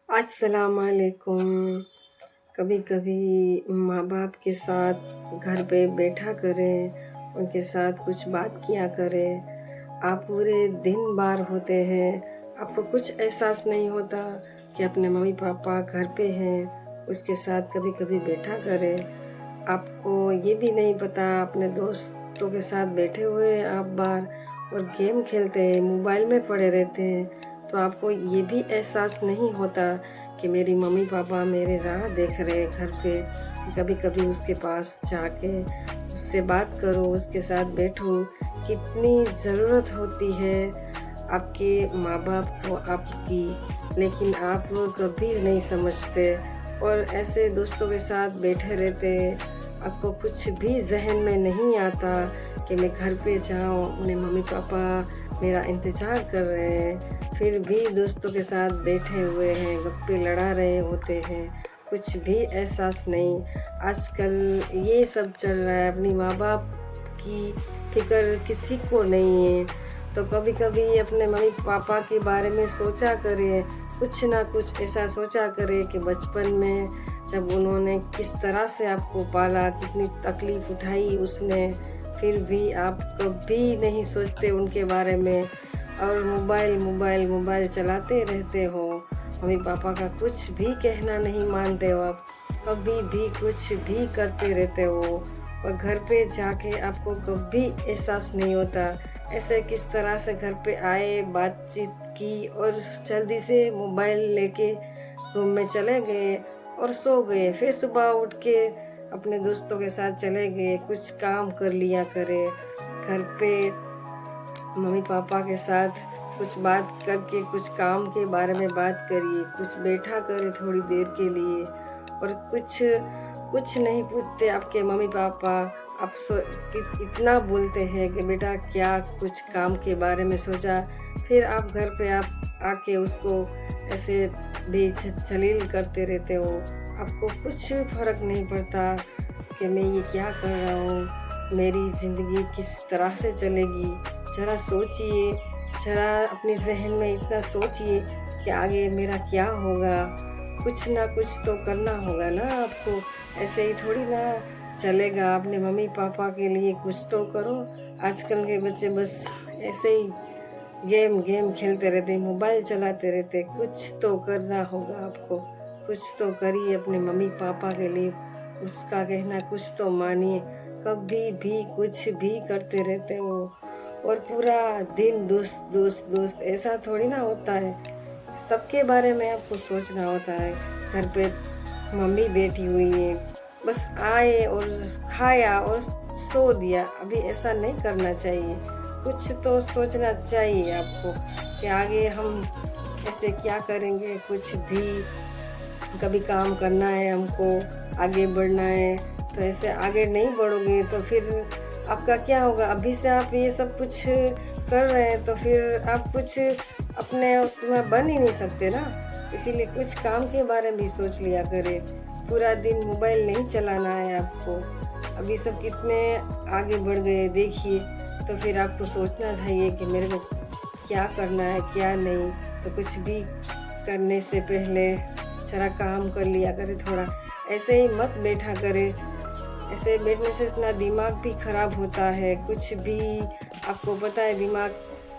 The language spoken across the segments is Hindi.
अस्सलाम वालेकुम। कभी कभी माँ बाप के साथ घर पे बैठा करें, उनके साथ कुछ बात किया करें। आप पूरे दिन बाहर होते हैं, आपको कुछ एहसास नहीं होता कि अपने मम्मी पापा घर पे हैं, उसके साथ कभी कभी बैठा करें। आपको ये भी नहीं पता, अपने दोस्तों के साथ बैठे हुए हैं आप बाहर और गेम खेलते हैं, मोबाइल में पड़े रहते हैं, तो आपको ये भी एहसास नहीं होता कि मेरी मम्मी पापा मेरे राह देख रहे हैं घर पे। कभी कभी उसके पास जाके उससे बात करो, उसके साथ बैठो। कितनी ज़रूरत होती है आपके माँ बाप को आपकी, लेकिन आप लोग कभी नहीं समझते और ऐसे दोस्तों के साथ बैठे रहते। आपको कुछ भी जहन में नहीं आता कि मैं घर पे जाऊँ, अपने मम्मी पापा मेरा इंतज़ार कर रहे हैं, फिर भी दोस्तों के साथ बैठे हुए हैं, गप्पे लड़ा रहे होते हैं, कुछ भी एहसास नहीं। आजकल ये सब चल रहा है, अपनी माँ बाप की फिक्र किसी को नहीं है। तो कभी कभी अपने मम्मी पापा के बारे में सोचा करें, कुछ ना कुछ ऐसा सोचा करें कि बचपन में जब उन्होंने किस तरह से आपको पाला, कितनी तकलीफ़ उठाई उसने, फिर भी आप कभी नहीं सोचते उनके बारे में और मोबाइल मोबाइल मोबाइल चलाते रहते हो। मम्मी पापा का कुछ भी कहना नहीं मानते हो, आप कभी भी कुछ भी करते रहते हो और घर पे जाके आपको कभी एहसास नहीं होता। ऐसे किस तरह से घर पे आए, बातचीत की और जल्दी से मोबाइल लेके रूम में चले गए और सो गए, फिर सुबह उठ के अपने दोस्तों के साथ चले गए, कुछ काम कर लिया करे। घर पे मम्मी पापा के साथ कुछ बात करके कुछ काम के बारे में बात करिए, कुछ बैठा करें थोड़ी देर के लिए और कुछ कुछ नहीं पूछते आपके मम्मी पापा। आप इतना बोलते हैं कि बेटा क्या कुछ काम के बारे में सोचा, फिर आप घर पे आप आके उसको ऐसे बेजलील करते रहते हो। आपको कुछ फ़र्क नहीं पड़ता कि मैं ये क्या कर रहा हूँ, मेरी ज़िंदगी किस तरह से चलेगी। ज़रा सोचिए, ज़रा अपने जहन में इतना सोचिए कि आगे मेरा क्या होगा। कुछ ना कुछ तो करना होगा ना आपको, ऐसे ही थोड़ी ना चलेगा। अपने मम्मी पापा के लिए कुछ तो करो। आजकल के बच्चे बस ऐसे ही गेम गेम खेलते रहते, मोबाइल चलाते रहते। कुछ तो करना होगा आपको, कुछ तो करिए अपने मम्मी पापा के लिए, उसका कहना कुछ तो मानिए। कभी भी कुछ भी करते रहते हो और पूरा दिन दोस्त दोस्त दोस्त, ऐसा थोड़ी ना होता है। सबके बारे में आपको सोचना होता है। घर पे मम्मी बैठी हुई है, बस आए और खाया और सो दिया, अभी ऐसा नहीं करना चाहिए। कुछ तो सोचना चाहिए आपको कि आगे हम ऐसे क्या करेंगे। कुछ भी कभी काम करना है हमको, आगे बढ़ना है, तो ऐसे आगे नहीं बढ़ोगे तो फिर आपका क्या होगा। अभी से आप ये सब कुछ कर रहे हैं तो फिर आप कुछ अपने में बन ही नहीं सकते ना। इसीलिए कुछ काम के बारे में भी सोच लिया करें। पूरा दिन मोबाइल नहीं चलाना है आपको। अभी सब कितने आगे बढ़ गए देखिए, तो फिर आपको सोचना चाहिए कि मेरे को क्या करना है क्या नहीं। तो कुछ भी करने से पहले सारा काम कर लिया करे थोड़ा, ऐसे ही मत बैठा करे। ऐसे बैठने से इतना दिमाग भी ख़राब होता है। कुछ भी आपको पता है दिमाग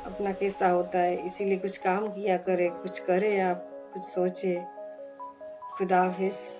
अपना कैसा होता है, इसीलिए कुछ काम किया करे, कुछ करें आप, कुछ सोचे। खुदा हाफिज़।